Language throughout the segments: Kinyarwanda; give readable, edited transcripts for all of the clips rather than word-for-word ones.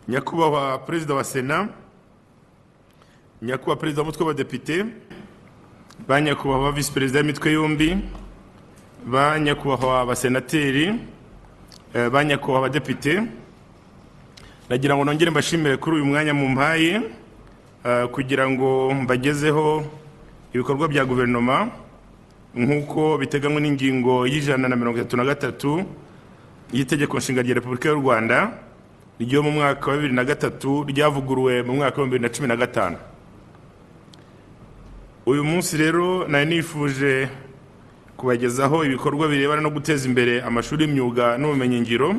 nyakubahwa perezida wa Sena, nyakubahwa perezida w'umutwe w'abadepite, ba nyakubahwa visi perezida w'imitwe yombi, ba nyakubahwa abasenateri, ba nyakubahwa abadepite, nagira ngo nongere mbashimire kuri uyu mwanya mumpaye kugira ngo mbagezeho ibikorwa bya guverinoma nk'uko biteganywa n'ingingo y'133 y'itegeko nshinga rya Repubulika y'u Rwanda ryo mu mwaka wa 2003 ryavuguruwe mu mwaka wa 2015. Uyu munsi rero nari nifuje kubagezaho ibikorwa birebana no guteza imbere amashuri y'imyuga n'ubumenyingiro,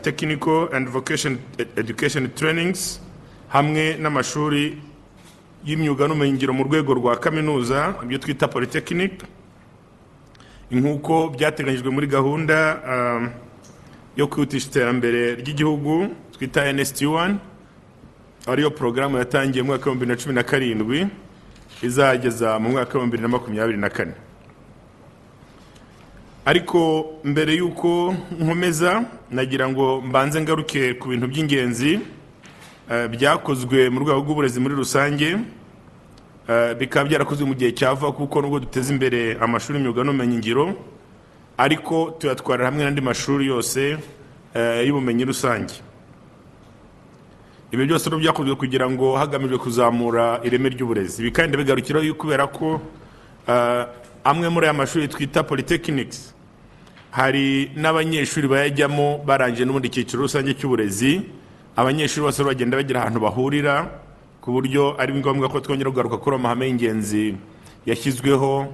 technical and vocational education trainings, hamwe n'amashuri y'imyuga n'ubumenyingiro mu rwego rwa kaminuza, ibyo twita polytechnic, nk'uko byateganyijwe muri gahunda yo kwihutisha iterambere ry'igihugu twita NST1, ariyo porogaramu yatangiye mu mwaka wa 2017 izageza mu mwaka wa 2024. Ariko mbere yuko nkomeza, nagira ngo mbanze ngaruke ku bintu by'ingenzi byakozwe mu rwego rw'uburezi muri rusange, bikaba byarakozwe mu gihe cyava, kuko nubwo duteza imbere amashuri y'imyuga n'ubumenyingiro, ariko tuyatwara hamwe n'andi mashuri yose y'ubumenyi rusange. Ibi byose rero byakozwe kugira ngo hagamijwe kuzamura ireme ry'uburezi. Ibi kandi bigarukiraho kubera ko amwe muri aya mashuri twita polytechnics hari n'abanyeshuri bayajyamo barangije n'ubundi cyiciro rusange cy'uburezi. Abanyeshuri bose bagenda bagira ahantu bahurira, ku buryo ari ngombwa ko twongera kugaruka kuri amahame y'ingenzi yashyizweho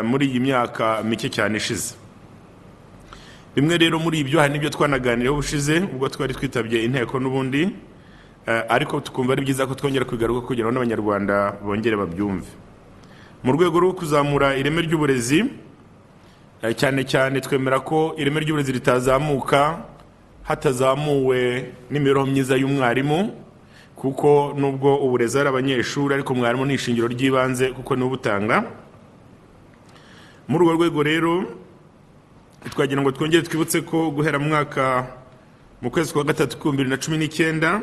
muri iyi myaka mike cyane ishize. Bimwe rero muri ibyo hari n'ibyo twanaganireho ubushize ubwo twari twitabye inteko n'ubundi, ariko tukumva ari byiza ko twongera kugaruka kugira ngo n'abanyarwanda bongere babyumve. Mu rwego rwo kuzamura ireme ry'uburezi, cyane cyane twemera ko ireme ry'uburezi ritazamuka hatazamuwe n'imibereho myiza y'umwarimu, kuko nubwo uburezi ari abanyeshuri, ariko mwarimu ni ishingiro ry'ibanze kuko niwe ubutanga. Muri urwo rwego rero twagira ngo twongere twibutse ko guhera mu kwezi kwa gatatu 2019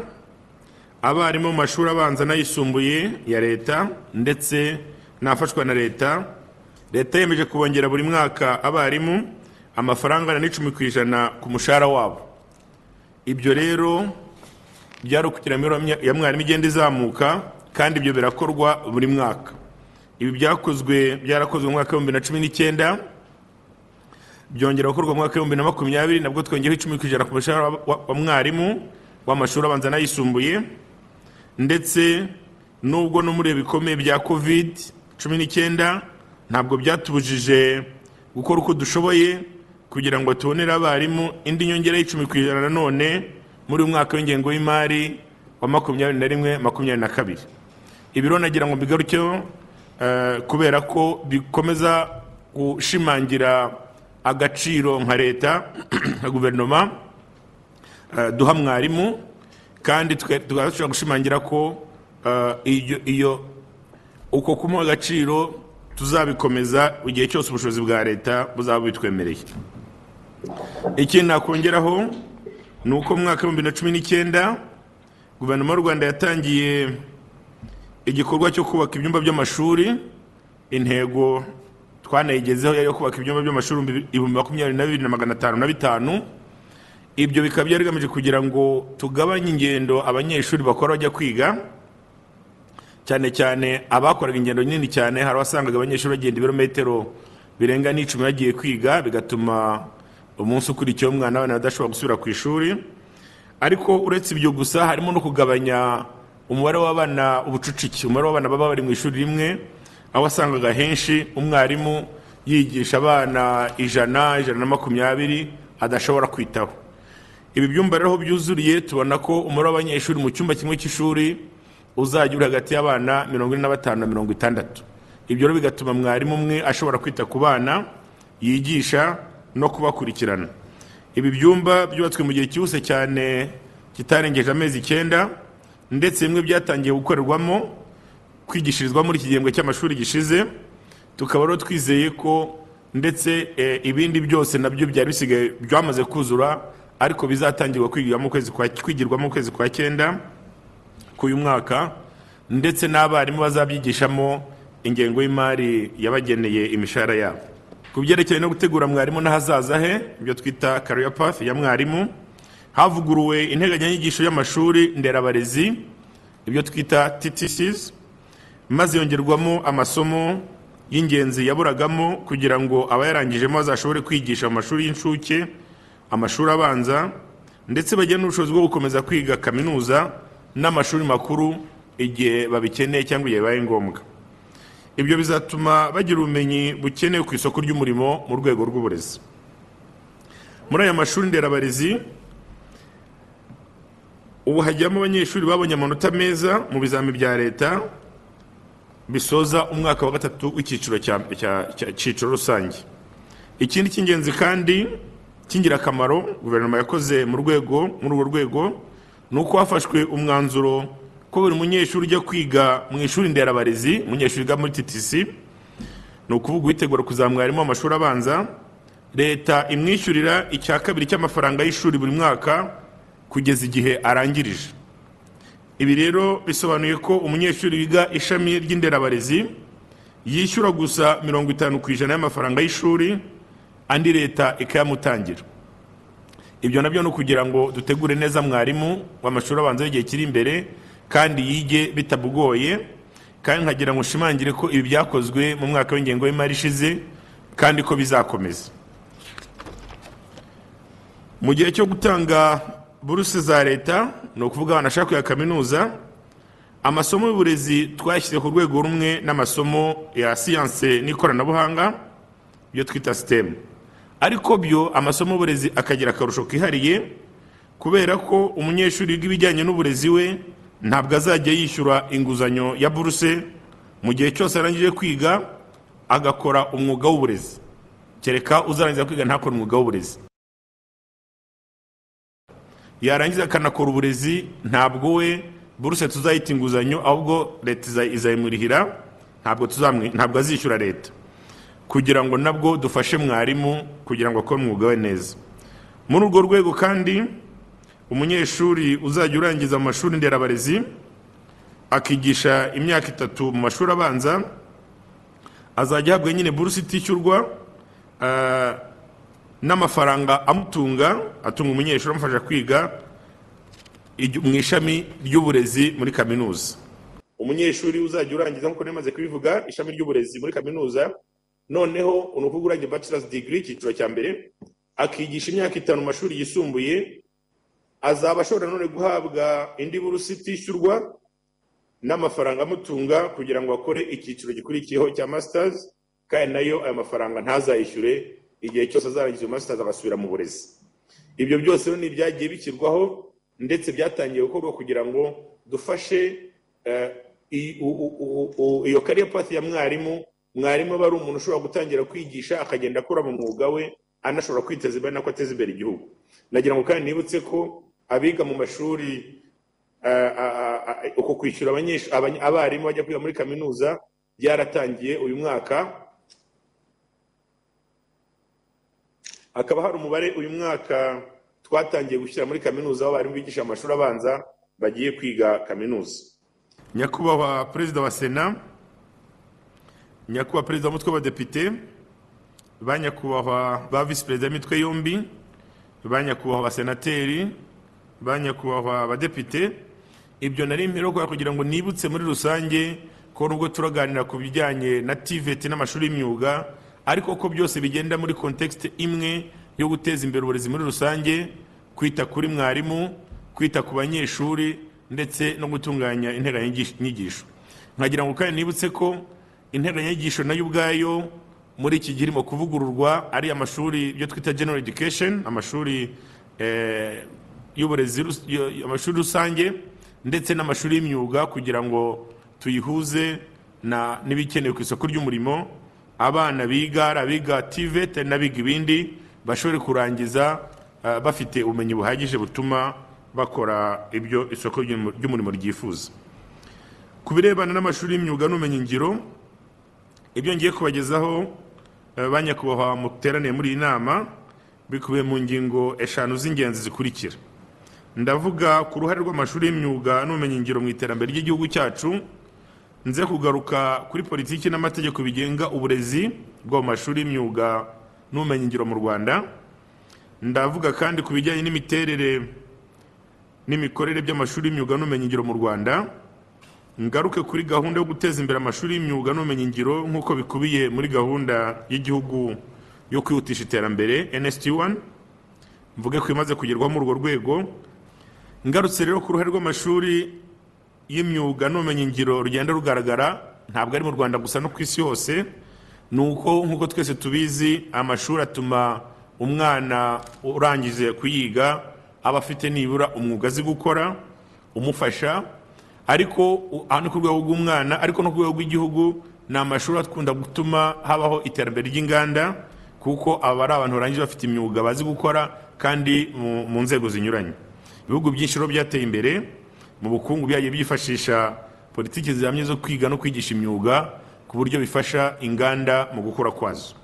abarimu mu mashuri abanza n'ayisumbuye ya leta ndetse n'afashwa na leta yemeje kubongera buri mwaka abarimu amafaranga na 10% ku mushahara wabo. Ibyo rero byari kugira ngo ya mwarimu igenda izamuka, kandi ibyo birakorwa buri mwaka. Ibi byarakozwe mu mwaka wa 2019, byongera gukorwa mu mwaka wa 2020, nabwo twongeyeho 10% ku mushahara wa mwarimu w'amashuri abanza n'ayisumbuye. Ndetse nubwo no muri bikomeye bya COVID-19 ntabwo byatubujije gukora uko dushoboye kugira ngo tubonere abarimu indi nyongera y'10% nanone muri umwaka w'ingengo y'imari wa 21-22. Ibiro nagira ngo bigarukeho kubera ko bikomeza gushimangira agaciro nka leta na guverinoma duha mwarimu, kandi tugashobora gushimangira ko uko kumuha agaciro tuzabikomeza igihe cyose ubushobozi bwa leta buzaba bitwemereye. Ikindi nakongeraho ni uko mu mwaka wa 2019 guverinoma y'u Rwanda yatangiye igikorwa cyo kubaka ibyumba by'amashuri. Intego twanayigezeho yo kubaka ibyumba by'amashuri 22,505. Ibyo bikaba byarigamije kugira ngo tugabanye ingendo abanyeshuri bakora bajya kwiga, cyane cyane abakoraga ingendo nini cyane. Hari wasangaga abanyeshuri bagenda ibirometero birenga n'10 bagiye kwiga, bigatuma umunsi ukurikiyeho umwana wabana badashobora gusubira ku ishuri. Ariko uretse ibyo gusa, harimo no kugabanya umubare w'abana ubucucike, umubare w'abana baba bari mu ishuri rimwe, aho wasangaga henshi umwarimu yigisha abana 100-120 adashobora kwitaho. Ibi byumba rero byuzuriye, tubona ko umubare w'abanyeshuri mu cyumba kimwe cy'ishuri uzajya uri hagati y'abana 45 na 60. Ibyo rero bigatuma mwarimu umwe ashobora kwita ku bana yigisha no kubakurikirana. Ibi byumba byubatswe mu gihe cyihuse cyane kitarengeje amezi 9, ndetse bimwe byatangiye gukorerwamo kwigishirizwa muri iki gihembwe cy'amashuri gishize. Tukaba rero twizeye ko ndetse ibindi byose nabyo byari bisigaye byamaze kuzura, ariko bizatangirwa kwigirwamo ukwezi kwa cyenda k'uyu mwaka, ndetse n'abarimu bazabyigishamo ingengo y'imari yabageneye imishahara yabo. Ku byerekeye no gutegura mwarimu n'ahazaza he, ibyo twita career path ya mwarimu, havuguruwe integanyanyigisho y'amashuri nderabarezi, ibyo twita TTCs, maze yongerwamo amasomo y'ingenzi yaburagamo kugira ngo abayarangijemo bazashobore kwigisha mu mashuri y'incuke, amashuri abanza, ndetse bagire n'ubushobozi bwo gukomeza kwiga kaminuza n'amashuri makuru igihe babikeneye cyangwa igihe bibaye ngombwa. Ibyo bizatuma bagira ubumenyi bukenewe ku isoko ry'umurimo mu rwego rw'uburezi. Muri aya mashuri nderabarezi ubu hajyamo abanyeshuri babonye amanota meza mu bizami bya leta bisoza umwaka wa gatatu w'icyiciro rusange. Ikindi cy'ingenzi kandi cy'ingirakamaro guverinoma yakoze muri urwo rwego ni uko hafashwe umwanzuro ko buri munyeshuri ujya kwiga mu ishuri nderabarezi, umunyeshuri wiga muri TTC, ni ukuvuga uwitegura kuzaba mwarimu w'amashuri abanza, leta imwishyurira icya kabiri cy'amafaranga y'ishuri buri mwaka kugeza igihe arangirije. Ibi rero bisobanuye ko umunyeshuri wiga ishami ry'inderabarezi yishyura gusa 50% y'amafaranga y'ishuri, andi leta ikayamutangira. Ibyo nabyo no kugira ngo dutegure neza mwarimu w'amashuri abanza igihe kiri imbere kandi yige bitabugoye, kandi nkagira ngo shimangire ko ibi byakozwe mu mwaka w'ingengo y'imari ishize kandi ko bizakomeza. Mu gihe cyo gutanga buruse za leta, ni ukuvuga abanashaka ya kaminuza, amasomo y'uburezi twashyize ku rwego rumwe n'amasomo ya siyanse n'ikoranabuhanga, ibyo twita STEM. Ariko byo amasomo y'uburezi akagira akarusho kihariye, kubera ko umunyeshuri wiga ibijyanye n'uburezi we ntabwo azajya yishyura inguzanyo ya buruse mu gihe cyose arangije kwiga agakora umwuga w'uburezi, kereka uzarangiza kwiga ntakora umwuga w'uburezi. Yarangiza akanakora uburezi, ntabwo we buruse tuzayita inguzanyo, ahubwo leta izayimurihira, ntabwo azishyura leta, kugira ngo nabwo dufashe mwarimu kugira ngo akore umwuga we neza. Muri urwo rwego kandi umunyeshuri uzajya urangiza mu mashuri nderabarezi akigisha imyaka 3 mu mashuri abanza azajya ahabwa nyine buruse itishyurwa n'amafaranga atunga umunyeshuri amufasha kwiga mu ishami ry'uburezi muri kaminuza. Umunyeshuri uzajya urangiza nk'uko nemaze kubivuga ishami ry'uburezi muri kaminuza, noneho unuvuga urangiye bachelor's degree cyiciro cya mbere, akigisha imyaka 5 mu mashuri yisumbuye, azaba ashobora none guhabwa indi buruse itishyurwa n'amafaranga amutunga kugira ngo akore icyiciro gikurikiyeho cya masters, kandi nayo aya mafaranga ntazayishyure igihe cyose azarangiza masters agasubira mu burezi. Ibyo byose ni byagiye bikirwaho ndetse byatangiye gukorwa kugira ngo dufashe iyo career path ya mwarimu aba ari umuntu ushobora gutangira kwigisha akagenda akora mu mwuga we, anashobora kwiteza imbere nako ateza imbere igihugu. Nagira ngo kandi nibutse ko abiga mu mashuri uko kwishyura abarimu bajya kwiga muri kaminuza byaratangiye uyu mwaka. Akaba hari umubare uyu mwaka twatangiye gushyira muri kaminuza abarimu bigisha amashuri abanza bagiye kwiga kaminuza. Nyakubahwa Perezida wa Sena, Nyakubahwa Perezida w'umutwe w'abadepite, ba Nyakubahwa ba Visi Perezida w'imitwe yombi, ba Nyakubahwa abasenateri, ba Nyakubahwa abadepite, ibyo nari mpero kugira ngo nibutse muri rusange ko nubwo turaganira ku bijyanye na TVET n'amashuri y'imyuga, ariko ko byose bigenda muri context imwe yo guteza imbere uburezi muri rusange, kwita kuri mwarimu, kwita ku banyeshuri ndetse no gutunganya integanyanyigisho. Nkagira ngo kandi nibutse ko integanyanyigisho nayo ubwayo muri iki gihe irimo kuvugururwa, ari amashuri yo twita general education, amashuri y'uburezi, amashuri rusange ndetse n'amashuri y'imyuga, kugira ngo tuyihuze n'ibikenewe ku isoko ry'umurimo. Abana abiga TVET n'abiga ibindi bashobore kurangiza bafite ubumenyi buhagije butuma bakora ibyo isoko ry'umurimo ryifuza. Ku birebana n'amashuri y'imyuga n'ubumenyingiro, ibyo ngiye kubagezaho ba Nyakubahwa muteraniye muri iyi nama, bikubiye mu ngingo eshanu z'ingenzi zikurikira. Ndavuga ku ruhare rw'amashuri y'imyuga n'ubumenyingiro mu iterambere ry'igihugu cyacu, nze kugaruka kuri politiki n'amategeko bigenga uburezi bwo mu mashuri y'imyuga n'ubumenyingiro mu Rwanda. Ndavuga kandi ku bijyanye n'imiterere n'imikorere by'amashuri y'imyuga n'ubumenyingiro mu Rwanda. Ngaruke kuri gahunda yo guteza imbere amashuri y'imyuga n'ubumenyingiro nk'uko bikubiye muri gahunda y'igihugu yo kwihutisha iterambere NST1. Mvuge ko imaze kugerwaho muri urwo rwego. Ngarutse rero ku ruhare rw'amashuri y'imyuga n'ubumenyingiro rugenda rugaragara, ntabwo ari mu Rwanda gusa no ku isi hose. Nuko nk'uko twese tubizi, amashuri atuma umwana urangije kuyiga aba afite nibura umwuga azi gukora umufasha, ariko ni ku rwego rw'umwana, ariko no ku rwego rw'igihugu. Ni amashuri akunda gutuma habaho iterambere ry'inganda, kuko aba ari abantu barangije bafite imyuga bazi gukora kandi mu nzego zinyuranye. Ibihugu byinshi rero byateye imbere mu bukungu byagiye byifashisha politiki zihamye zo kwiga no kwigisha imyuga ku buryo bifasha inganda mu gukora kwazo.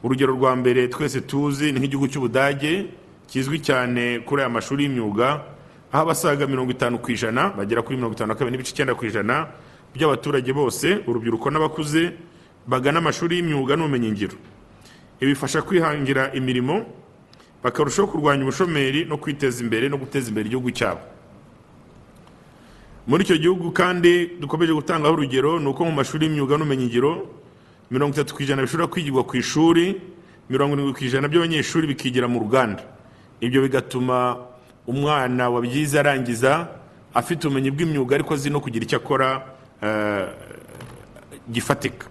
Urugero rwa mbere twese tuzi ni nk'igihugu cy'Ubudage, kizwi cyane kuri aya mashuri y'imyuga, aho abasaga 50% bagera kuri 52.9% by'abaturage bose, urubyiruko n'abakuze, bagana amashuri y'imyuga n'ubumenyingiro. Ibi bifasha kwihangira imirimo, bakarushaho kurwanya ubushomeri no kwiteza imbere no guteza imbere igihugu cyabo. Muri icyo gihugu kandi dukomeje gutangaho urugero, nuko mu mashuri y'imyuga n'ubumenyingiro 30% bishobora kwigirwa ku ishuri, 70% by'abanyeshuri bikigira mu ruganda. Ibyo bigatuma umwana wabyize arangiza afite ubumenyi bw'imyuga, ariko azi no kugira icyo akora gifatika.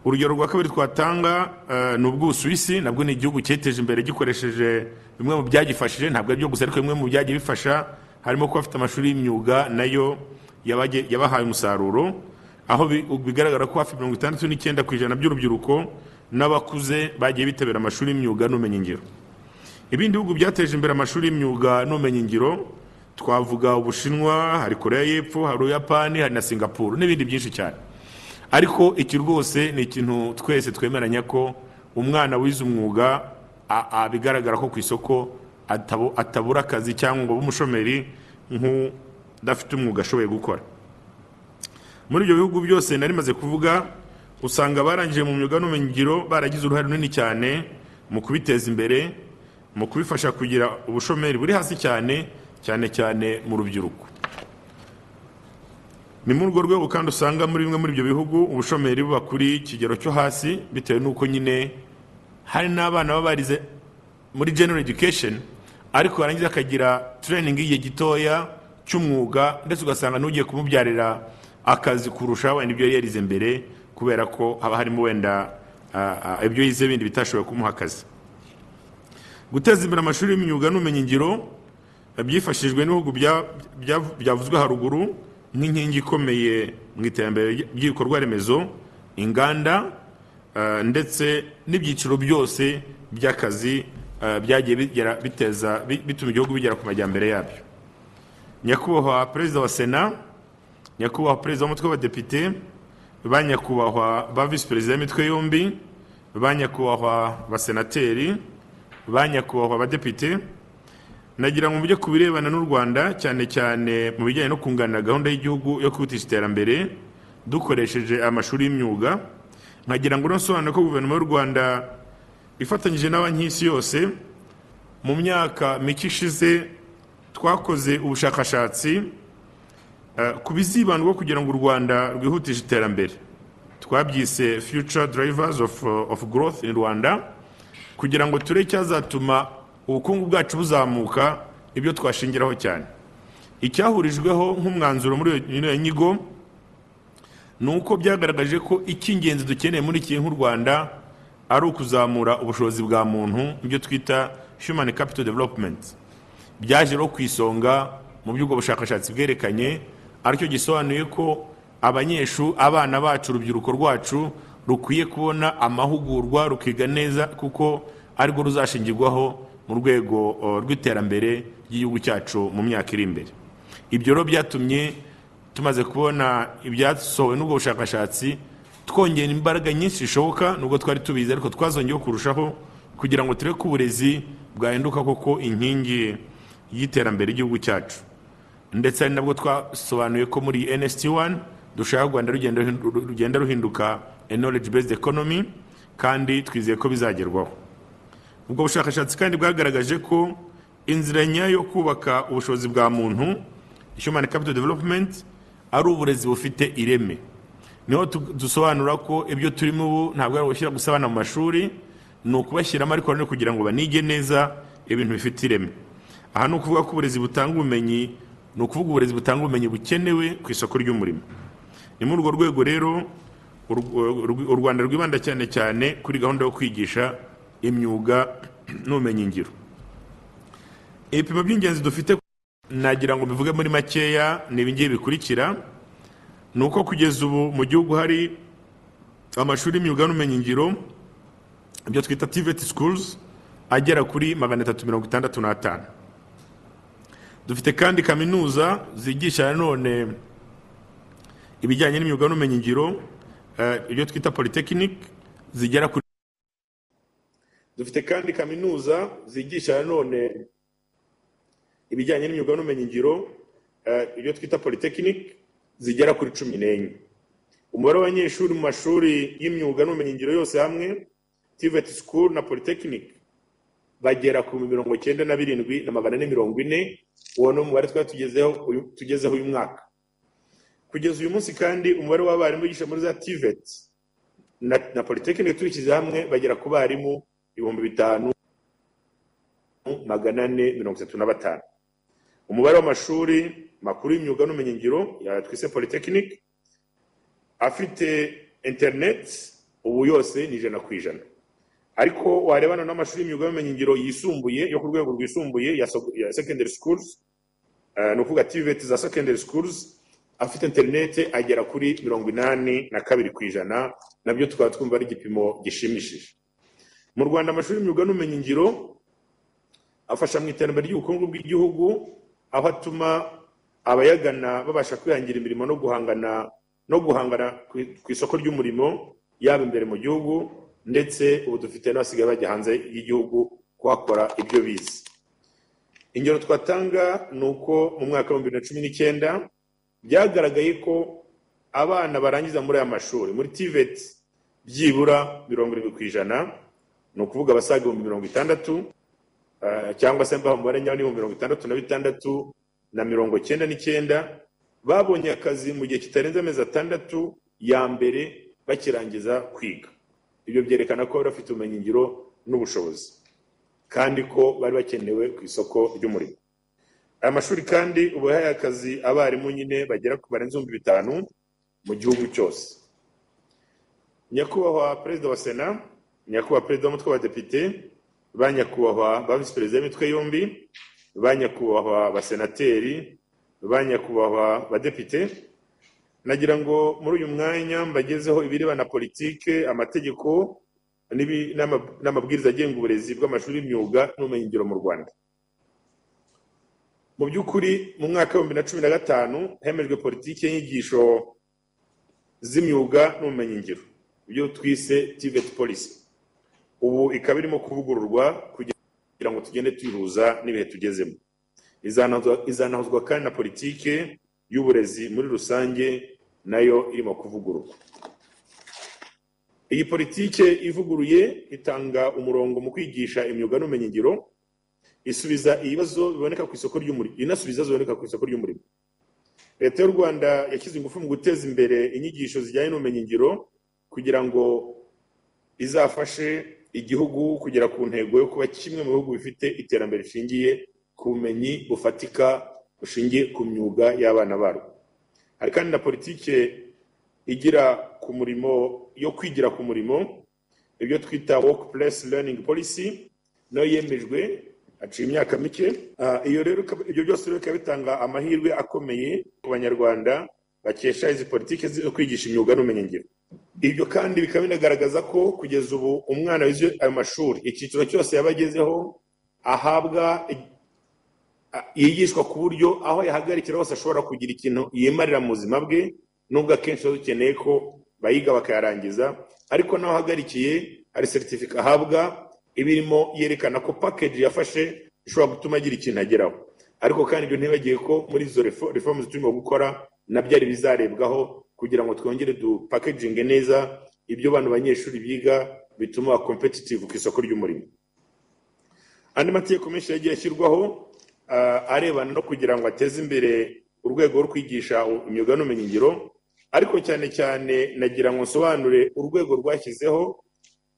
Urugero rwa kabiri twatanga ni ubw'Ubusuwisi. Nabwo ni igihugu cyeteje imbere gikoresheje bimwe mu byagifashije, ntabwo ari byo gusa, ariko bimwe mu byagiye bifasha harimo ko afite amashuri y'imyuga nayo yabahaye umusaruro, aho bigaragara ko hafi 69% by'urubyiruko n'abakuze bagiye bitabira amashuri y'imyuga n'ubumenyingiro. Ibindi bihugu byateje imbere amashuri y'imyuga n'ubumenyingiro twavuga Ubushinwa, hari Korea y'Epfo, hari Ubuyapani, hari na Singapore n'ibindi byinshi cyane. Ariko iki rwose ni ikintu twese twemeranya ko umwana wize umwuga bigaragara ko ku isoko atabura akazi cyangwa ngo bumushomeri nk'udafite umwuga ashoboye gukora. Muri ibyo bihugu byose nari maze kuvuga, usanga barangije mu myuga n'ubumenyingiro baragize uruhare runini cyane mu kubiteza imbere, mu kubifasha kugira ubushomeri buri hasi cyane mu rubyiruko. Ni muri urwo rwego kandi usanga muri bimwe muri ibyo bihugu ubushomeri buba kuri kigero cyo hasi, bitewe n'uko nyine hari n'abana baba barize muri general education, ariko barangiza akagira training igihe gitoya cy'umwuga, ndetse ugasanga n'ugiye kumubyarira akazi kurusha wenda ibyo yarize mbere, kubera ko haba harimo wenda ibyo yize bindi bitashoboye kumuha akazi. Guteza imbere amashuri y'imyuga n'ubumenyingiro byifashijwe n'ibihugu byavuzwe haruguru nk'inkingi ikomeye mu iterambere ry'ibikorwa remezo, inganda, ndetse n'ibyiciro byose by'akazi byagiye bituma igihugu bigera ku majyambere yabyo. Nyakubahwa Perezida wa Sena, Nyakubahwa Perezida w'Umutwe w'Abadepite, ba Nyakubahwa ba Visi Perezida b'imitwe yombi, ba Nyakubahwa Basenateri, ba Nyakubahwa Abadepite, nagira ngo mujye kubirebana n'u Rwanda cyane cyane mu bijyanye no kunganira gahunda y'igihugu yo kwihutisha iterambere dukoresheje amashuri y'imyuga. Nkagira ngo nsobanure ko guverinoma y'u Rwanda ifatanyije n'abanyisi yose mu myaka mike ishize twakoze ubushakashatsi ku bizibandwa kugira ngo u Rwanda rwihutishe iterambere. Twabyise Future Drivers of Growth in Rwanda, kugira ngo tureke cyazatuma ubukungu bwacu buzamuka, ibyo twashingiraho cyane. Icyahurijweho nk'umwanzuro muri iyo nyigo ni uko byagaragaje ko icy'ingenzi dukeneye muri iki nk'u Rwanda ari ukuzamura ubushobozi bwa muntu, ibyo twita human capital development. Byaje rero ku isonga mu by'ubwo bushakashatsi bwerekanye, aricyo gisobanuye ko abana bacu, urubyiruko rwacu rukwiye kubona amahugurwa, rukiga neza, kuko ariko ruzashingirwaho mu rwego rw'iterambere ry'igihugu cyacu mu myaka iri imbere. Ibyo rero byatumye tumaze kubona ibyasohowe n'ubwo bushakashatsi twongera imbaraga nyinshi zishoboka, nubwo twari tubizi, ariko twazongeyeho kurushaho kugira ngo turebe ko uburezi bwahinduka koko inkingi y'iterambere ry'igihugu cyacu. Ndetse ari nabwo twasobanuye ko muri NST1 dushaka Rwanda rugenda ruhinduka a knowledge based economy, kandi twizeye ko bizagerwaho. Ubwo bushakashatsi kandi bwagaragaje ko inzira nyayo yo kubaka ubushobozi bwa muntu, human capital development, ari uburezi bufite ireme. Niho dusobanura ko ibyo turimo ubu ntabwo ari gushyira gusa abana mu mashuri, ni ukubashyiramo ariko no kugira ngo banige neza ibintu bifite ireme. Aha ni ukuvuga ko uburezi butanga ubumenyi, ni ukuvuga uburezi butanga ubumenyi bukenewe ku isoko ry'umurimo. Ni muri urwo rwego rero u Rwanda rwibanda cyane cyane kuri gahunda yo kwigisha imyuga n'ubumenyi ngiro. Ibipimo by'ingenzi dufite nagira ngo bivuge muri makeya ni ibingibi bikurikira. Ni uko kugeza ubu mu gihugu hari amashuri y'imyuga n'ubumenyi ngiro, ibyo twita TVET schools, agera kuri 365. Dufite kandi kaminuza zigisha none ibijyanye n'imyuga n'ubumenyi ngiro, ibyo twita polytechnic, zigera kuri. Dufite kandi kaminuza zigisha none ibijyanye n'imyuga n'ubumenyi ngiro, ibyo twita polytechnic, zigera kuri 14. Umubare w'abanyeshuri mu mashuri y'imyuga n'ubumenyi ngiro yose hamwe, TVET school na polytechnic, bagera ku 97,440. Uwo ni umubare twari tugezeho uyu mwaka. Kugeza uyu munsi kandi umubare w'abarimu bigisha muri za TVET na polytechnic turishyize hamwe bagera ku barimu 5,435. Umubare w'amashuri makuru y'imyuga n'ubumenyi ngiro ya twise polytechnic afite internet ubu yose ni 100%. Ariko warebana n'amashuri y'imyuga n'ubumenyi ngiro yisumbuye yo ku rwego rwisumbuye ya secondary schools, no kuvuga TVET za secondary schools, afite internet agera kuri 82%. Nabyo tukaba twumva ari igipimo gishimishije. Mu Rwanda amashuri y'imyuga n'ubumenyi ngiro afasha mu iterambere ry'ubukungu bw'igihugu, aho atuma abayagana babasha kwihangira imirimo no guhangana ku isoko ry'umurimo, yaba imbere mu gihugu ndetse ubu dufite n'abasigaye bajya hanze y'igihugu kuhakora ibyo bize. Ingero twatanga ni uko mu mwaka wa 2019 byagaragaye ko abana barangiza muri aya mashuri muri TVET byibura 70%, ni ukuvuga abasaga 60,000, cyangwa se mbaho mubare nyawo ni 66,99 babonye akazi mu gihe kitarenze amezi 6 ya mbere bakirangiza kwiga. Ibyo byerekana ko bafite ubumenyi ngiro n'ubushobozi kandi ko bari bakenewe ku isoko ry'umurimo. Aya mashuri kandi ubu yahaye akazi abarimu nyine bagera ku barenze 5,000 mu gihugu cyose. Nyakubahwa Perezida wa Sena, Nyakubahwa Perezida w'Umutwe w'Abadepite, ba Nyakubahwa ba Visi Perezida b'imitwe yombi, ba Nyakubahwa basenateri, ba Nyakubahwa badepite, nagira ngo muri uyu mwanya mbagezeho ibireba na politike, amategeko n'amabwiriza agenga uburezi bw'amashuri y'imyuga n'ubumenyi ngiro mu Rwanda. Mu by'ukuri mu mwaka wa 2015 hemejwe politike y'inyigisho z'imyuga n'ubumenyi ngiro, ibyo twise TVET policy. Ubu ikaba irimo kuvugururwa kugira ngo tugende tuyihuza n'ibihe tugezemo. Izanahuzwa kandi na politike y'uburezi muri rusange, nayo irimo kuvugururwa. Iyi politike ivuguruye itanga umurongo mu kwigisha imyuga n'ubumenyi ngiro, isubiza ibibazo biboneka ku isoko ry'umurimo, inasubiza ziboneka ku isoko ry'umurimo. Leta y'u Rwanda yashyize ingufu mu guteza imbere inyigisho zijyanye n'ubumenyi ngiro kugira ngo izafashe igihugu kugera ku ntego yo kuba kimwe mu bihugu bifite iterambere rishingiye ku bumenyi bufatika bushingiye ku myuga y'abana barwo. Hari kandi na politike igira ku murimo yo kwigira ku murimo, ibyo twita workplace learning policy, nayo yemejwe aciye imyaka mike. Ibyo byose rero bikaba bitanga amahirwe akomeye ku Banyarwanda bakesha izi politike zo kwigisha imyuga n'ubumenyi ngiro. Ibyo kandi bikaba binagaragaza ko kugeza ubu umwana wize ayo mashuri icyiciro cyose yabagezeho ahabwa yigishwa ku buryo aho yahagarikira hose ashobora kugira ikintu yimarira mu buzima bwe, nubwo akenshi dukeneye ko bayiga bakayarangiza, ariko naho ahagarikiye hari certificate ahabwa ibirimo yerekana ko package yafashe ishobora gutuma agira ikintu ageraho. Ariko kandi ibyo ntibagiye ko muri izo reforms turimo gukora nabyo ari bizarebwaho kugira ngo twongere du packaging neza ibyo bantu banyeshuri biga bituma competitive ku isoko ry'umurimo. Andi mategeko menshi yagiye ashyirwaho arebana no kugira ngo ateze imbere urwego rwo kwigisha imyuga n'ubumenyingiro, ariko cyane cyane nagira ngo nsobanure urwego rwashyizeho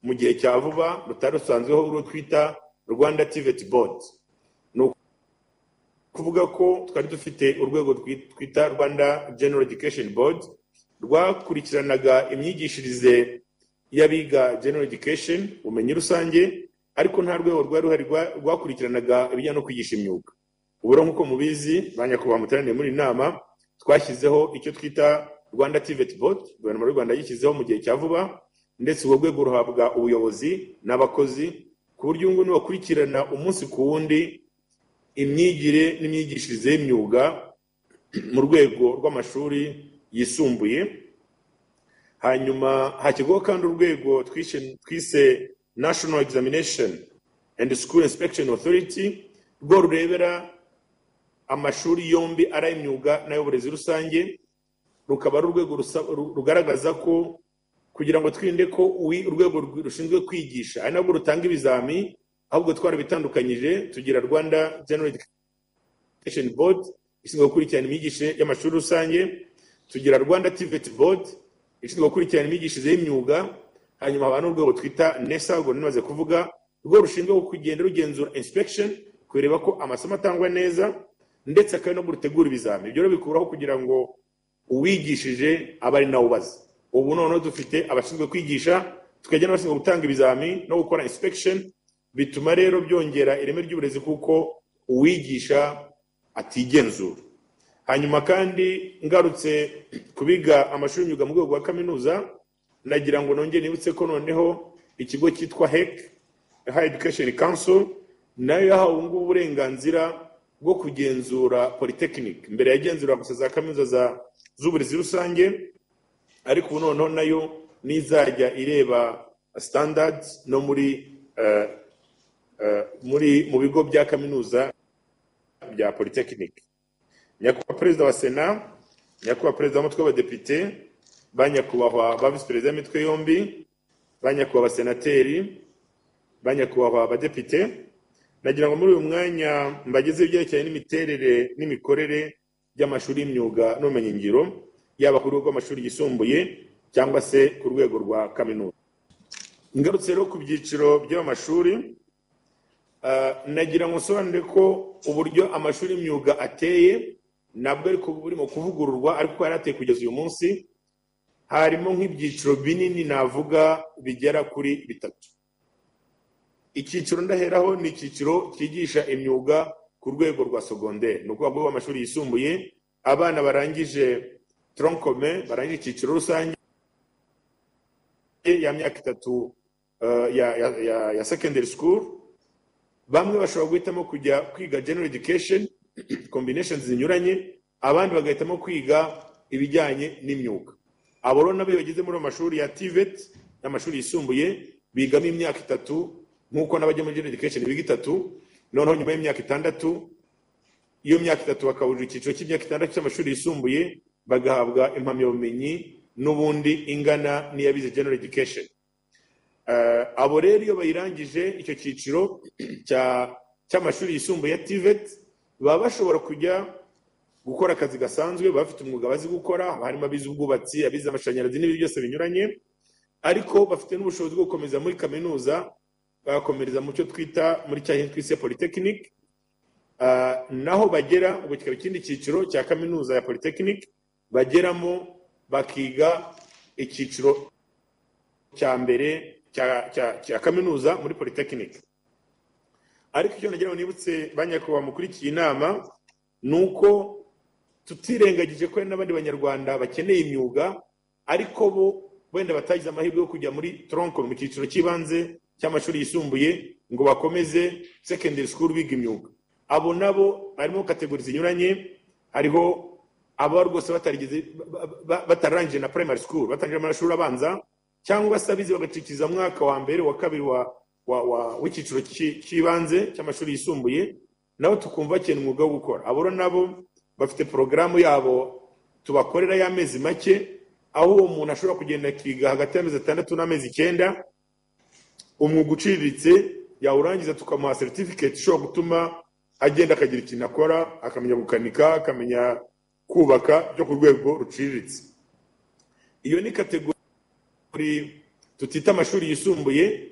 mu gihe cya vuba rutari rusanzweho urwo twita Rwanda TVET Board. Ni kuvuga ko twari dufite urwego twita Rwanda General Education Board rwakurikiranaga imyigishirize y'abiga General Education ubumenyi rusange, ariko nta rwego rwari ruhari rwakurikiranaga ibijyanye no kwigisha imyuga. Uburo nk'uko mubizi banyakubahwa muteraniye muri nama, twashyizeho icyo twita Rwanda TVET Board, guverinoma y'u Rwanda yishyizeho mu gihe cya vuba, ndetse ubwo rwego ruhabwa ubuyobozi n'abakozi ku buryo ngo bakurikirana umunsi ku wundi imyigire n'imyigishirize y'imyuga mu rwego rw'amashuri yisumbuye. Hanyuma hashyirwaho kandi urwego twise National Examination and School Inspection Authority, rwo rurebera amashuri yombi ari imyuga n'ay'uburezi rusange, rukaba ari urwego rugaragaza ko kugira ngo twirinde ko urwego rushinzwe kwigisha ari nabwo rutanga ibizami, ahubwo twarabitandukanyije tugira Rwanda General Education Board ishinzwe gukurikirana imyigishire y'amashuri rusange, tugira Rwanda TVET Board ishinzwe gukurikirana imyigishirize y'imyuga, hanyuma haba n'urwego twita NESA ubwo nimaze kuvuga, rwo rushinzwe kugenda rugenzura inspection kureba ko amasomo atangwa neza ndetse akaba no gutegura ibizami. Ibyo bikuraho kugira ngo uwigishije aba ari nawe ubaza. Ubu noneho dufite abashinzwe kwigisha tukajya n'abashinzwe gutanga ibizami no gukora inspection, bituma rero byongera ireme ry'uburezi kuko uwigisha atigenzura. Hanyuma kandi ngarutse kubiga amashuri y'imyuga mu rwego rwa kaminuza, nagira ngo nongere nibutse ko noneho ikigo cyitwa HEC, Higher Education Council, nayo yahawe uburenganzira bwo kugenzura polytechnic. Mbere yagenzura gusa za kaminuza z'uburezi rusange, ariko ubu noneho nayo nizajya ireba standards no mu bigo bya kaminuza bya polytechnic. Nyakubahwa Perezida wa Sena, Nyakubahwa Perezida w'Umutwe w'Abadepite, banyakubahwa ba Visi Perezida b'imitwe yombi, banyakubahwa abasenateri, banyakubahwa abadepite, nagira ngo muri uyu mwanya mbageze ibyerekeranye n'imiterere n'imikorere by'amashuri y'imyuga n'ubumenyingiro, yaba ku rwego rw'amashuri yisumbuye cyangwa se ku rwego rwa kaminuza. Ngarutse rero ku byiciro by'amashuri, nagira ngo nsobanure ko uburyo amashuri y'imyuga ateye nabwo ariko burimo kuvugururwa, ariko yari ateye kugeza uyu munsi. Harimo nk'ibyiciro binini navuga bigera kuri bitatu. Icyiciro ndaheraho ni icyiciro cyigisha imyuga ku rwego rwa secondaire, ni ukuvuga ngo amashuri yisumbuye, abana barangije tronc commun, barangije icyiciro rusange ya myaka itatu ya secondary school. Bamwe bashobora guhitamo kujya kwiga general education combinations zinyuranye, abandi bagahitamo kwiga ibijyanye n'imyuga. Abo rero nabo bageze muri amashuri ya TVET n'amashuri yisumbuye bigamo imyaka itatu, nk'uko n'abajya muri general education biga itatu. Noneho nyuma y'imyaka itandatu, iyo myaka itatu bakabujije icyiciro cy'imyaka itandatu cy'amashuri yisumbuye, bagahabwa impamyabumenyi n'ubundi ingana n'iyabize general education. Abo rero iyo bayirangije icyo cyiciro cy'amashuri yisumbuye ya TVET, baba bashobora kujya gukora akazi gasanzwe, bafite umwuga bazi gukora, harimo abize ubwubatsi, abize amashanyarazi n'ibindi byose binyuranye, ariko bafite n'ubushobozi bwo gukomeza muri kaminuza, bagakomereza mu cyo twita muri cyahinzwe twise polytechnic. Naho bagera ubu kikaba ikindi cyiciro cya kaminuza ya polytechnic bageramo, bakiga icyiciro cya mbere cya kaminuza muri polytechnic. Ariko icyo nagira ngo nibutse banyakubahwa mukurikiye inama, nuko tutirengagije ko n'abandi banyarwanda bakeneye imyuga, ariko bo wenda batagize amahirwe yo kujya muri tronc mu cyiciro cy'ibanze cy'amashuri yisumbuye ngo bakomeze secondary school biga imyuga. Abo nabo harimo kategori zinyuranye, hariho aba rwose batarangije na primary school, batangije amashuri abanza, cyangwa se abize bagacikiza mwaka wa mbere wa kabiri wa w'icyiciro cy'ibanze cy'amashuri yisumbuye nabo tukumva bakeneye umwuga wo gukora. Abo nabo bafite porogaramu yabo tubakorera y'amezi make, aho uwo muntu ashobora kugenda akiga hagati y'amezi 6 n'amezi 9 umwuga uciriritse, yawurangiza tukamuha certificate ishobora gutuma agenda akagira ikintu akora, akamenya gukanika, akamenya kubaka byo ku rwego ruciriritse. Iyo ni kategori tutita amashuri yisumbuye,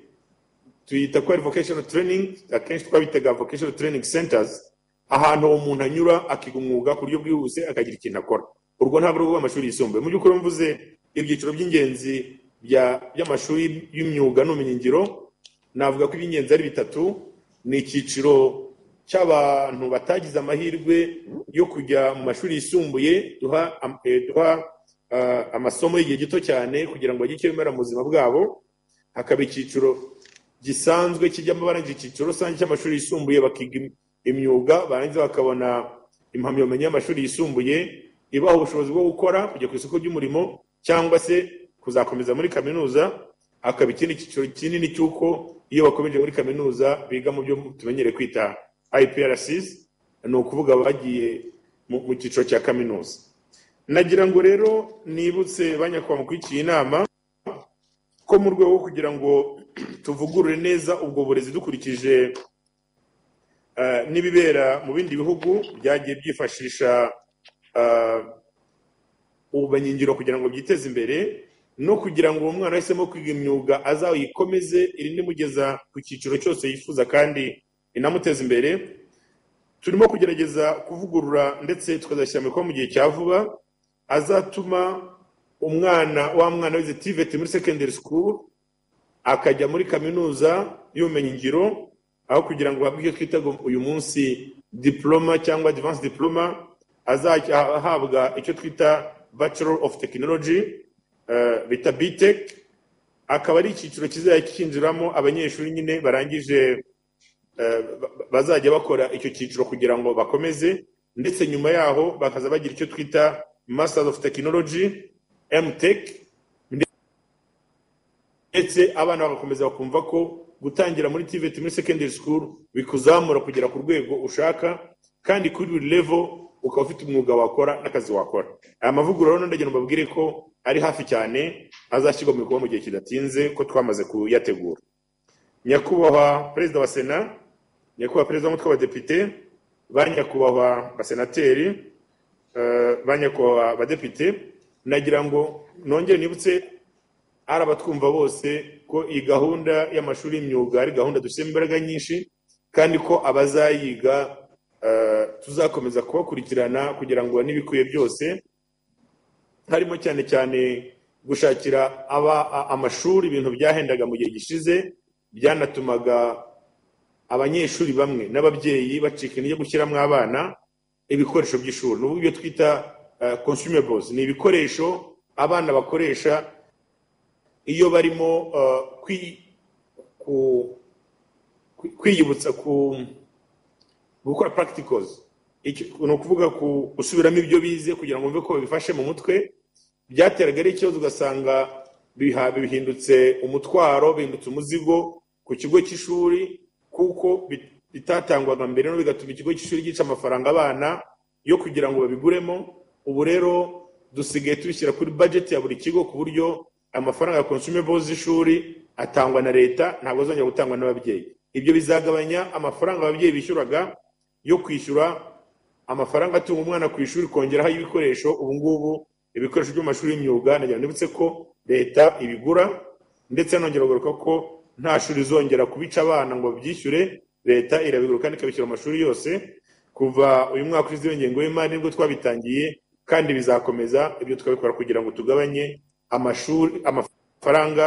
tuyita ko vocational training, akenshi twabitaga vocational training centers, ahantu umuntu anyura akiga umwuga ku buryo bwihuse akagira ikintu akora. Urwo ntabwo rwo amashuri yisumbuye. Mu by'ukuri mvuze ibyiciro by'ingenzi by'amashuri y'imyuga n'ubumenyingiro, navuga ko iby'ingenzi ari bitatu. Ni icyiciro cy'abantu batagize amahirwe yo kujya mu mashuri yisumbuye, duha amasomo y'igihe gito cyane kugira ngo bagire icyo bemera mu buzima bwabo. Hakaba icyiciro gisanzwe kijyamo barangije icyiciro rusange cy'amashuri yisumbuye bakiga imyuga, barangiza bakabona impamyabumenyi y'amashuri yisumbuye ibaha ubushobozi bwo gukora, kujya ku isoko ry'umurimo cyangwa se kuzakomeza muri kaminuza. Hakaba ikindi cyiciro kinini cy'uko iyo bakomeje muri kaminuza biga mu byo tumenyere kwita IPRCs, ni ukuvuga bagiye mu cyiciro cya kaminuza. Nagira ngo rero nibutse banyakwa mukurikiye inama ko mu rwego rwo kugira ngo tuvugurure neza ubwo burezi dukurikije n'ibibera mu bindi bihugu byagiye byifashisha ubumenyingiro kugira ngo byiteze imbere, no kugira ngo uwo mwana ahisemo kwiga imyuga azayikomeze irinde mugeza ku cyiciro cyose yifuza kandi inamuteza imbere, turimo kugerageza kuvugurura ndetse tukazashyira mu bikorwa mu gihe cya vuba azatuma wa mwana wize TVET muri secondary school akajya muri kaminuza y'ubumenyingiro, aho kugira ngo ahabwe icyo twita uyu munsi diploma cyangwa advanced diploma, azajya ahabwa icyo twita Bachelor of Technology, bita BTech. Akaba ari icyiciro kizajya kinjiramo abanyeshuri nyine barangije bazajya bakora icyo cyiciro kugira ngo bakomeze, ndetse nyuma yaho bakaza bagira icyo twita Master of Technology, MTech, ndetse abana bagakomeza bakumva ko gutangira muri TVET muri secondary school bikuzamura kugera ku rwego ushaka, kandi kuri buri level ukaba ufite umwuga wakora n'akazi wakora. Aya mavugurura rero ndagira mbabwire ko ari hafi cyane, azashyirwa mu bikorwa mu gihe kidatinze, ko twamaze kuyategura. Nyakubahwa Perezida wa Sena, Nyakubahwa Perezida w'Umutwe w'Abadepite, banyakubahwa basenateri, banyakubahwa abadepite, nagira ngo nongere nibutse ari abatwumva bose ko iyi gahunda y'amashuri y'imyuga ari gahunda dushyiramo imbaraga nyinshi, kandi ko abazayiga tuzakomeza kubakurikirana kugira ngo n'ibikwiye byose, harimo cyane cyane gushakira amashuri ibintu byahendaga mu gihe gishize, byanatumaga abanyeshuri bamwe n'ababyeyi bacika intege gushyiramo abana ibikoresho by'ishuri. N'ubu ibyo twita consumables, ni ibikoresho abana bakoresha iyo barimo kwiyibutsa gukora practicals. Ni ukuvuga gusubiramo ibyo bize kugira ngo bumve ko babifashe mu mutwe. Byateraga ari ikibazo, ugasanga bihindutse umutwaro, bihindutse umuzigo ku kigo cy'ishuri, kuko bitatangwaga mbere, no bigatuma ikigo cy'ishuri gica amafaranga abana yo kugira ngo babiguremo. Ubu rero dusigaye tubishyira kuri budget ya buri kigo, ku buryo amafaranga ya consumables z'ishuri atangwa na leta, ntabwo azongera gutangwa n'ababyeyi. Ibyo bizagabanya amafaranga ababyeyi bishyuraga yo kwishyura amafaranga atunga umwana ku ishuri, kongeraho ibikoresho. Ubu ngubu ibikoresho byo mu mashuri y'imyuga nagira nibutse ko leta ibigura, ndetse nongera kugaruka ko nta shuri zongera kubica abana ngo byishyure, leta irabigura kandi ikabishyura amashuri yose. Kuva uyu mwaka ushize w'ingengo y'imari nibwo twabitangiye, kandi bizakomeza. Ibyo tukabikora kugira ngo tugabanye amafaranga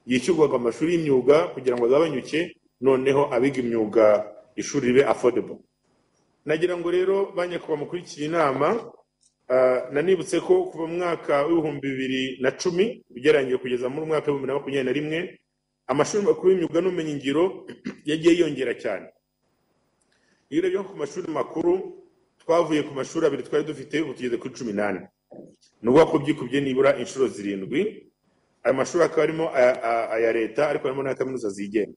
yishyurwaga amashuri y'imyuga kugira ngo agabanyuke, noneho abiga imyuga ishuri ribe affordable. Nagira ngo rero banyakubahwa mukurikiye inama, nanibutse ko kuva mu mwaka w'2010 ugereranyije kugeza mu mwaka w'2021 amashuri makuru y'imyuga n'ubumenyingiro yagiye yongera cyane. Iyo urebye ku mashuri makuru, twavuye ku mashuri 2 twari dufite, ubu tugeze kuri 18. Nubwo ko byikubye nibura inshuro 7. Ayo mashuri akaba arimo aya leta, ariko harimo na kaminuza zigenga.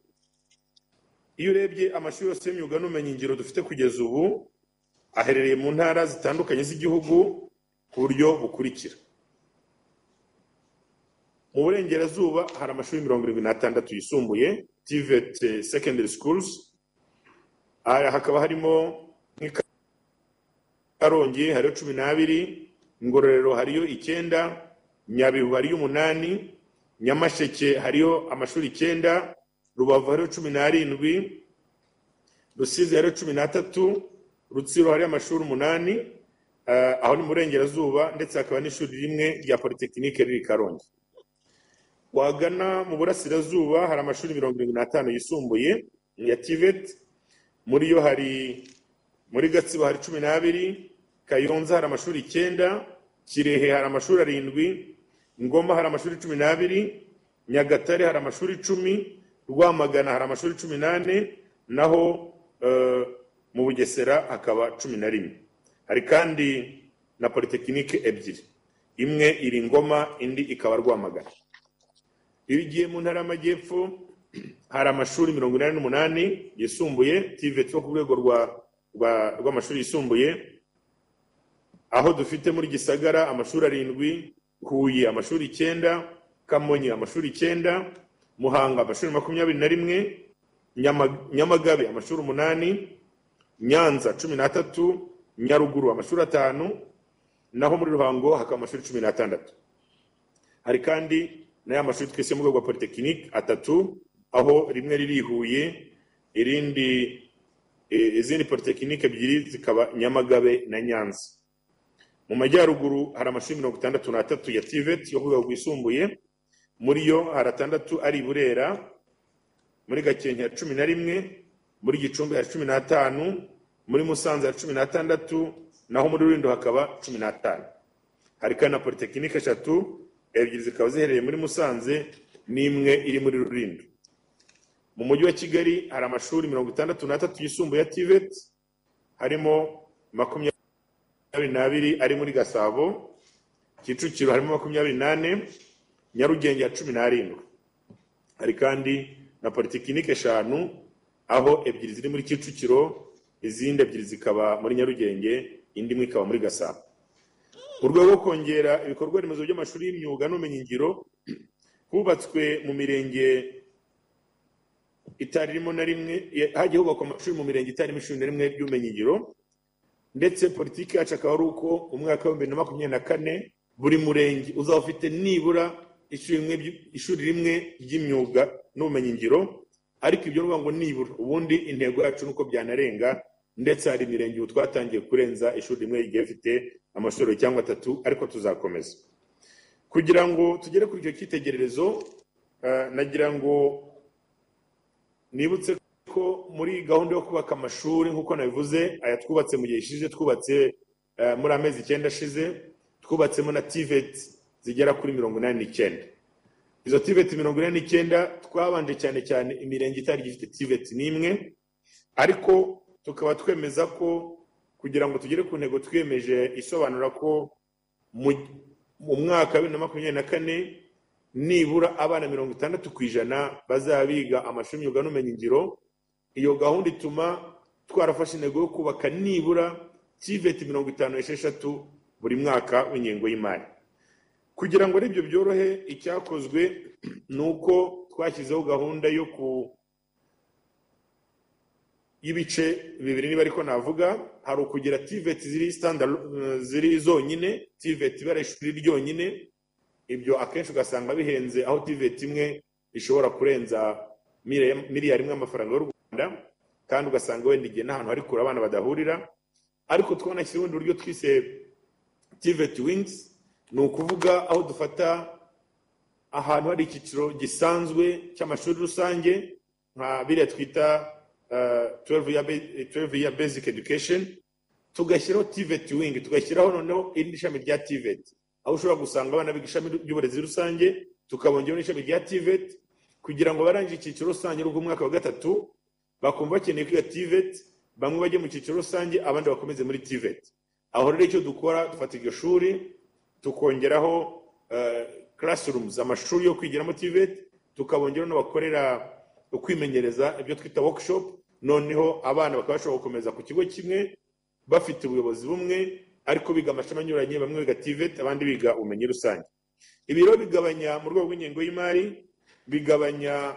iyo urebye amashuri yose y'imyuga n'ubumenyingiro dufite kugeza ubu aherereye mu ntara zitandukanye z'igihugu ku buryo bukurikira. Mu burengerazuba hari amashuri 76 yisumbuye TVET secondary schools, hakaba harimo Karongi hariyo 12, Ngororero hariyo 9, Nyabihu hariyo 8, Nyamasheke hariyo amashuri 9, Rubavu hariyo 17, Rusizi hariyo 13, Rutsiro hariyo amashuri 8, aho ni mu burengerazuba, ndetse hakaba n'ishuri rimwe rya Polytechnique riri Karongi. Wagana mu burasirazuba hari amashuri 75 yisumbuye ya TVET, muri yo hari muri Gatsibo hari 12, Kayonza hari amashuri 9, Kirehe hari amashuri 7, Ngoma hari amashuri 12, Nyagatare hari amashuri 10, Rwamagana hari amashuri 18, naho mu Bugesera hakaba 11. Hari kandi na Polytechnique ebyiri, imwe iri Ngoma indi ikaba Rwamagana. Iyo ugiye mu ntara y'Amajyepfo hari amashuri 88 yisumbuye TVET ku rwego rw'amashuri yisumbuye, aho dufite muri Gisagara amashuri 7, Huye amashuri 9, Kamonyi amashuri 9, Muhanga amashuri 21, Nyamagabe amashuri 8, Nyanza 13, Nyaruguru amashuri 5, naho muri Ruhango hakaba amashuri 16. Hari kandi n'aya mashuri twese mu rwego rwa Polytechnique 3, aho rimwe riri Huye, izindi Polytechnique 2 zikaba Nyamagabe na Nyanza. Mu majyaruguru hari amashuri 63 ya TVET yo ku rwego rwisumbuye, muri yo hari 6 ari Burera, muri Gakenke hari 11, muri Gicumbi hari 15, muri Musanze hari 16, naho muri Rulindo hakaba 15. Hari kandi na Polytechnique 3, ebyiri zikaba ziherereye muri Musanze n'imwe iri muri Rulindo. Mu mujyi wa Kigali hari amashuri 63 yisumbuye ya TVET, harimo 22 ari muri Gasabo, Kicukiro harimo 28, Nyarugenge ya 17. Hari kandi na Polytechnique 5, aho ebyiri ziri muri Kicukiro, izindi ebyiri zikaba muri Nyarugenge, indi imwe ikaba muri Gasabo. Mu rwego rwo kongera ibikorwa remezo by'amashuri y'imyuga n'ubumenyingiro, hubatswe mu mirenge itarimo na rimwe, hagiye hubakwa amashuri mu mirenge itarimo ishuri na rimwe ry'ubumenyingiro, ndetse politiki yacu akaba ari uko umwaka wa 2024 buri murenge uzaba ufite nibura ishuri rimwe ry'imyuga n'ubumenyingiro. Ariko ibyo ruvuga ngo nibura, ubundi intego yacu nuko byanarenga, ndetse hari imirenge ubu twatangiye kurenza ishuri rimwe rigiye rifite amashuri cyangwa 3, ariko tuzakomeza. Kugira ngo tugere kuri icyo cyitegererezo, nagira ngo nibutse ko muri gahunda yo kubaka amashuri nk'uko nabivuze, aya twubatse mu gihe ishize, twubatse muri amezi 9 ashize, twubatsemo na TVET zigera kuri 89. Izo TVET 89 twabanje cyane imirenge itari gifite TVET n'imwe, ariko tukaba twemeza ko kugira ngo tugere ku ntego twiyemeje isobanura ko mu mwaka wa 2024 nibura abana 60% bazaba biga amashuri y'imyuga n'ubumenyingiro. Iyo gahunda ituma twarafashe intego yo kubaka nibura TVET 56 buri mwaka w'ingengo y'imari. Kugira ngo ibyo byorohe, icyakozwe nuko twashyizeho gahunda yo y'ibice bibiri, niba ariko navuga. Hari ukugira TVET ziri standard, ziri zonyine, TVET ibara ishuri ryonyine. Ibyo akenshi ugasanga bihenze, aho TVET imwe ishobora kurenza miliyari imwe amafaranga y'u Rwanda, kandi ugasanga wenda igihe n'ahantu hari kure abana badahurira. Ariko twanashyize ubundi buryo twise TVET wings, ni ukuvuga aho dufata ahantu hari icyiciro gisanzwe cy'amashuri rusange, nka biriya twita 12 year basic education, tugashyiraho TVET wing, tugashyiraho noneho indi shami rya TVET, aho ushobora gusanga abana biga ishami ry'uburezi rusange, tukabongeraho n'ishami rya TVET, kugira ngo barangije icyiciro rusange rw'umwaka wa 3 bakumva bakeneye kwiga TVET, bamwe bajye mu cyiciro rusange abandi bakomeze muri TVET. Aho rero icyo dukora, dufata iryo shuri tukongeraho classrooms, amashuri yo kwigiramo TVET, tukabongeraho n'abakorera ukwimenyereza ibyo twita workshop, noneho abana bakaba bashobora gukomeza ku kigo kimwe bafite ubuyobozi bumwe ariko biga amashami anyuranye, bamwe biga TVET abandi biga ubumenyi rusange. Ibi rero bigabanya mu rwego rw'ingengo y'imari, bigabanya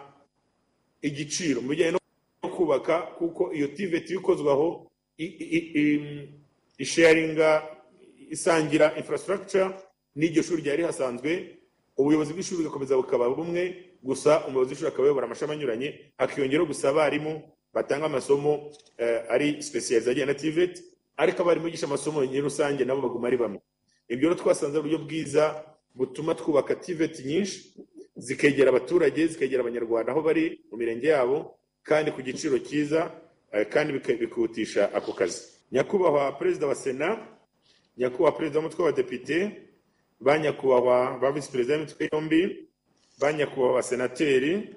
igiciro mu bijyanye no kubaka, kuko iyo TVET bikozwaho isharinga, isangira infrastructure n'iryo shuri ryari hasanzwe, ubuyobozi bw'ishuri bugakomeza bukaba bumwe, gusa umuyobozi w'ishuri akaba ayobora amashami anyuranye, hakiyongeraho gusa abarimu batanga amasomo ari specialize ajyanye na TVET, ariko abarimu bigisha amasomo muri rusange nabo baguma ari bamwe. Ibyo rero twasanze uburyo bwiza butuma twubaka TVET nyinshi zikegera abaturage, zikegera abanyarwanda aho bari mu mirenge yabo, kandi ku giciro cyiza, kandi bikutisha ako kazi. Nyakubahwa Perezida wa Sena, nyakubahwa Perezida w'umutwe w'abadepite, ba nyakubahwa ba Visi Perezida b'imitwe yombi, ba nyakubahwa senateri,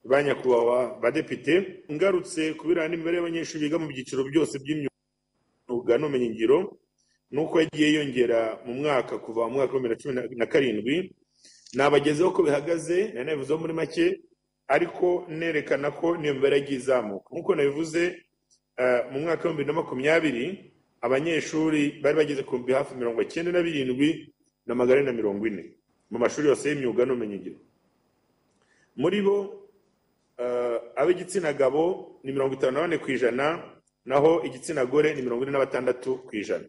ba nyakubahwa badepite, ngarutse ku birana n'imibare y'abanyeshuri biga mu byiciro byose by'imyuga n'ubumenyingiro nuko yagiye yongera mu mwaka kuva mu mwaka wa 2017, nabagezeho ko bihagaze, nabivuzeho muri make, ariko nerekana ko niyo mibare yagiye izamuka. Nkuko nabivuze, mu mwaka wa 2020 abanyeshuri bari bageze ku hafi 97,440 mu mashuri yose y'imyuga n'ubumenyingiro. Muri bo ab'igitsina gabo ni 54%, naho igitsina gore ni 46%.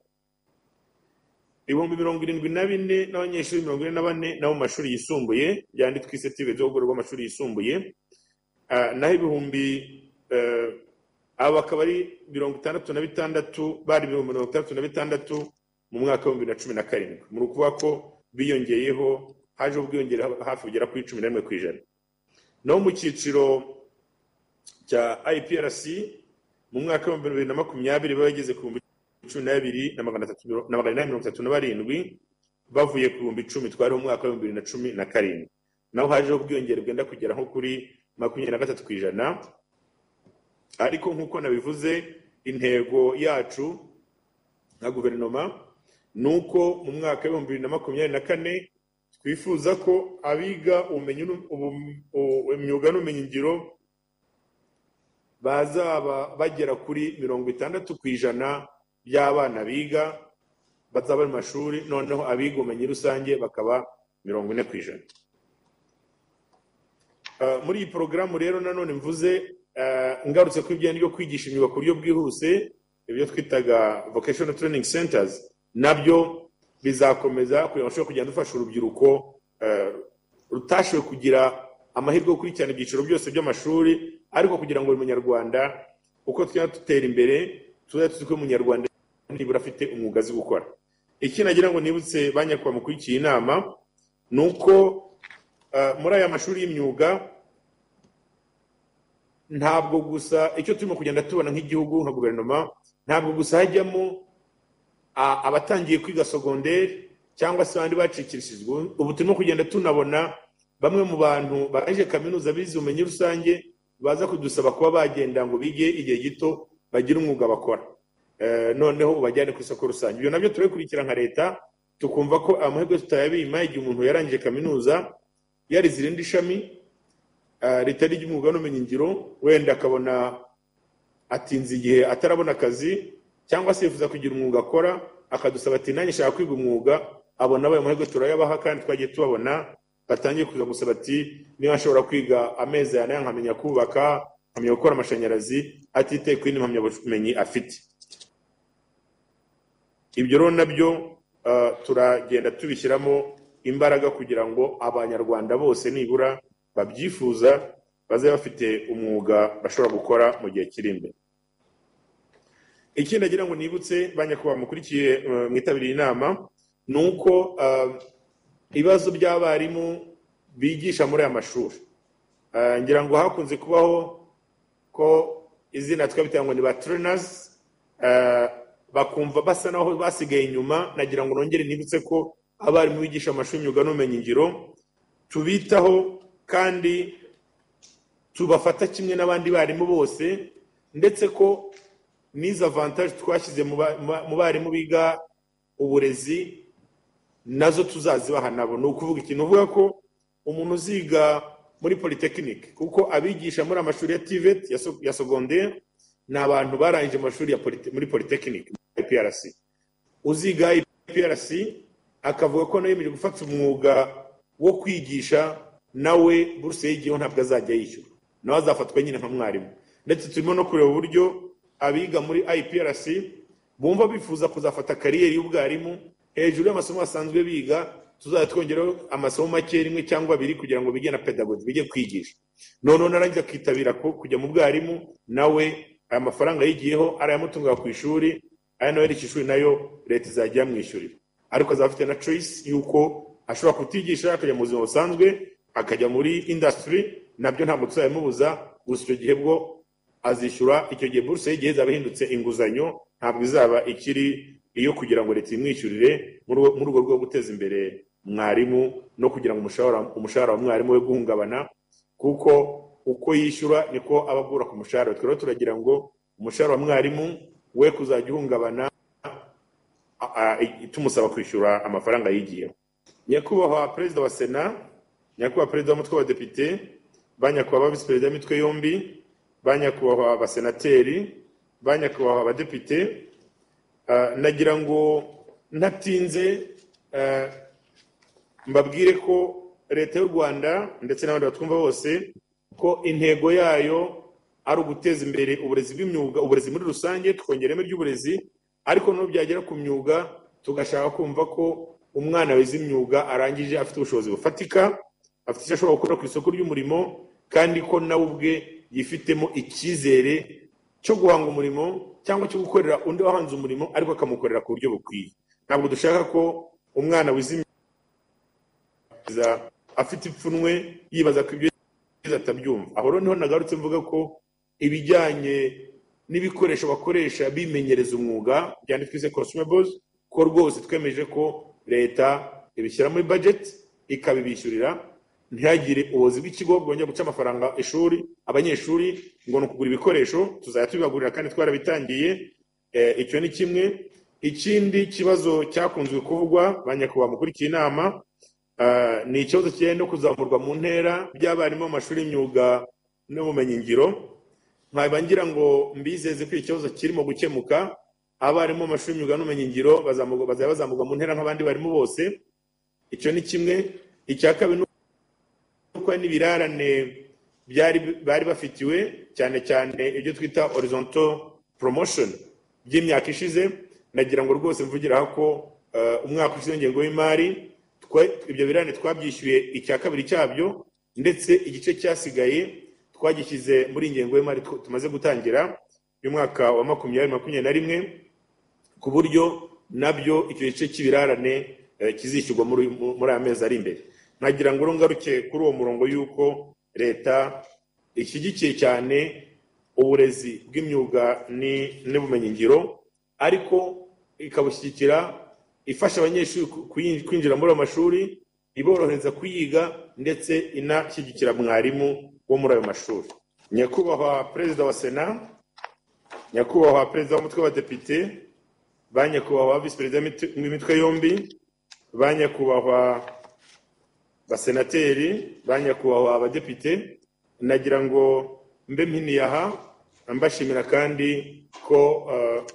Ibihumbi 74 n'abanyeshuri 44 nabo mu mashuri yisumbuye, byandi twise TVET zo rwego rw'amashuri yisumbuye, naho ibihumbi aba akaba ari 66, bari 66 mu mwaka wa 2017. Muri kuvuga ko biyongeyeho, haje ubwiyongere hafi kugera kuri 11%. Naho mu cyiciro cya IPRC mu mwaka wa 2020 bageze ku 12,337 bavuye ku 10,000 twari mu mwaka wa 2017. Naho haje ubwiyongere bwenda kugera nko kuri 23%. Ariko nkuko nabivuze, intego yacu nka guverinoma nuko mu mwaka wa 2024 twifuza ko abiga imyuga n'ubumenyingiro bazaba bagera kuri 60% by'abana biga bazaba mu mashuri, noneho abiga ubumenyi rusange bakaba 40%. Muri iyi porogaramu rero nanone mvuze, ngarutse ku ibijyanye no kwigisha imyuga ku buryo bwihuse, ibyo twitaga vocational training centers, nabyo bizakomeza kugira ngo kugenda dufasha urubyiruko rutashoboye kugira amahirwe yo gukurikirana ibyiciro byose by'amashuri, ariko kugira ngo buri munyarwanda uko twajya dutera imbere tuzajya tuzi ko umunyarwanda nibura afite umwuga azi gukora. Iki nagira ngo nibutse banyakubahwa mukurikiye inama nuko muri aya mashuri y'imyuga ntabwo gusa icyo turimo kugenda tubona nk'igihugu nka guverinoma, ntabwo gusa hajyamo abatangiye kwiga secondaire cyangwa se abandi bacikirishijwe. Ubu turimo kugenda tunabona bamwe mu bantu baje kaminuza bize ubumenyi rusange baza kudusaba kuba bagenda ngo bige igihe gito bagire umwuga bakora, noneho ubajyane ku isoko rusange. Ibyo nabyo turabikurikira nka leta, tukumva ko amahirwe tutayabima igihe umuntu yarangije kaminuza yarize irindi shami ritari ry'umwuga n'ubumenyingiro, wenda akabona atinze igihe atarabona akazi, cyangwa se yifuza kugira umwuga akora, akadusaba ati nanjye nshaka kwiga umwuga. Abona abaye amahirwe turayabaha, kandi twagiye tubabona batangiye kuza gusaba ati niba nshobora kwiga amezi ane nkamenya kubaka, nkamenya gukora amashanyarazi atiteye kuri impamyabumenyi afite. Ibyo rero nabyo turagenda tubishyiramo imbaraga kugira ngo abanyarwanda bose nibura babyifuza baze bafite umwuga bashobora gukora mu gihe kiri imbere. Ikindi nagira ngo nibutse banyakubahwa mukurikiye mwitabiriye inama nuko ibibazo by'abarimu bigisha muri aya mashuri, ngira ngo hakunze kubaho ko izina twabita ngo ni ba trainers, bakumva basa naho basigaye inyuma. Nagira ngo nongere nibutse ko abarimu bigisha amashuri y'imyuga n'ubumenyingiro tubitaho kandi tubafata kimwe n'abandi barimu bose, ndetse ko n'izo avantage twashyize mu barimu biga uburezi nazo tuzazibaha nabo. Ni ukuvuga ikintu uvuga ko umuntu uziga muri polytechnic, kuko abigisha muri amashuri ya TVET ya secondaire ni abantu barangije amashuri ya muri polytechnic IPRC. Uziga IPRC akavuga ko nayo gufata umwuga wo kwigisha, nawe buruse y'igihe ntabwo azajya yishyura, nawe azafatwa nyine nka mwarimu. Ndetse turimo no kureba uburyo abiga muri IPRC bumva bifuza kuzafata kariyeri y'ubwarimu hejuru y'amasomo asanzwe biga, tuzajya twongeraho amasomo make rimwe cyangwa abiri kugira ngo bige na pedagogy, bige kwigisha. Noneho narangiza kwitabira kujya mu bwarimu, nawe aya mafaranga yigiyeho arayamutunga ku ishuri, aya nawe ari ishuri nayo leta izajya yamwishyurira. Ariko azaba afite na choice yuko ashobora kutigisha akajya mu buzima busanzwe, akajya muri industry, nabyo ntabwo tuzabimubuza. Gusa icyo gihe bwo azishyura, icyo gihe buruse y'igihe izaba ihindutse inguzanyo, ntabwo izaba ikiri iyo kugira ngo leta imwishyurire muri urwo rwo guteza imbere mwarimu no kugira ngo umushahara wa mwarimu we guhungabana, kuko uko yishyura niko abagura ku mushahara. Twero turagira ngo umushahara wa mwarimu we kuzajya uhungabana tumusaba kwishyura amafaranga yigiyeho. Nyakubahwa Perezida wa Sena, Nyakubahwa Perezida w'Umutwe w'Abadepite, Banyakubahwa Visi Perezida w'imitwe yombi, Banyakubahwa abasenateri, Banyakubahwa abadepite, nagira ngo ntatinze mbabwire ko leta y'u Rwanda ndetse n'abandi batwumva bose ko intego yayo ari uguteza imbere uburezi bw'imyuga, uburezi muri rusange, tukongeramo iry'uburezi, ariko no byagera ku myuga tugashaka kumva ko umwana wize imyuga arangije afite ubushobozi bufatika, afite icyo ashobora gukora ku isoko ry'umurimo, kandi ko nawe ubwe yifitemo icyizere cyo guhanga umurimo cyangwa cyo gukorera undi wahanze umurimo, ariko akamukorera ku buryo bukwiye. Ntabwo dushaka ko umwana wize imyuga afite ipfunwe yibaza ko ibyo atabyumva. Aho rero niho nagarutse mvuga ko ibijyanye n'ibikoresho bakoresha bimenyereza umwuga byanditse twise consumables, ko rwose twemeje ko leta ibishyira muri budget ikabibishyurira, ntihagire ubuyobozi bw'ikigo bwongera guca amafaranga ishuri abanyeshuri ngo ni ukugura ibikoresho. Tuzajya tubibagurira kandi twarabitangiye. Icyo ni kimwe. Ikindi kibazo cyakunzwe kuvugwa banyakubahwa mukurikiye inama, ni ikibazo kijyanye no kuzamurwa mu ntera by'abarimu mu mashuri y'imyuga n'ubumenyingiro. Nkaba ngira ngo mbizeze ko ikibazo kirimo gukemuka. Abarimu mu mashuri y'imyuga n'ubumenyingiro bazajya bazamurwa mu ntera nk'abandi barimo bose. Icyo ni kimwe. Icya kabiri nuko n'ibirarane bari bafitiwe cyane cyane ibyo twita horizontal promotion by'imyaka ishize, nagira ngo rwose mvugira ko umwaka ushize ingengo y'imari ibyo birarane twabyishyuye icya kabiri cyabyo, ndetse igice cyasigaye twagishyize muri ingengo y'imari tumaze gutangira y'umwaka wa 2021, ku buryo nabyo icyo gice cy'ibirarane kizishyurwa muri aya mezi ari imbere. Nagira ngo ngaruke kuri uwo murongo yuko leta ishyigikiye cyane uburezi bw'imyuga n'ubumenyingiro, ariko ikabushyigikira ifasha abanyeshuri kwinjira muri ayo mashuri, iborohereza kuyiga, ndetse inashyigikira mwarimu wo muri ayo mashuri. Nyakubahwa Perezida wa Sena, Nyakubahwa Perezida w'Umutwe w'Abadepite, Banyakubahwa Visi Perezida w'imitwe yombi, Banyakubahwa basenateri, Banyakubahwa abadepite, nagira ngo mbe mpiniye aha mbashimira kandi ko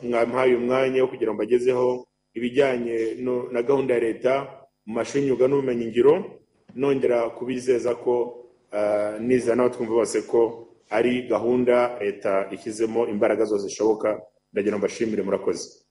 mwampaye umwanya wo kugira ngo mbagezeho ibijyanye na gahunda ya leta mu mashuri y'imyuga n'ubumenyingiro, nongera kubizeza ko niza n'abatwumva bose ko ari gahunda leta ishyizemo imbaraga zose zishoboka. Ndagira ngo mbashimire, murakoze.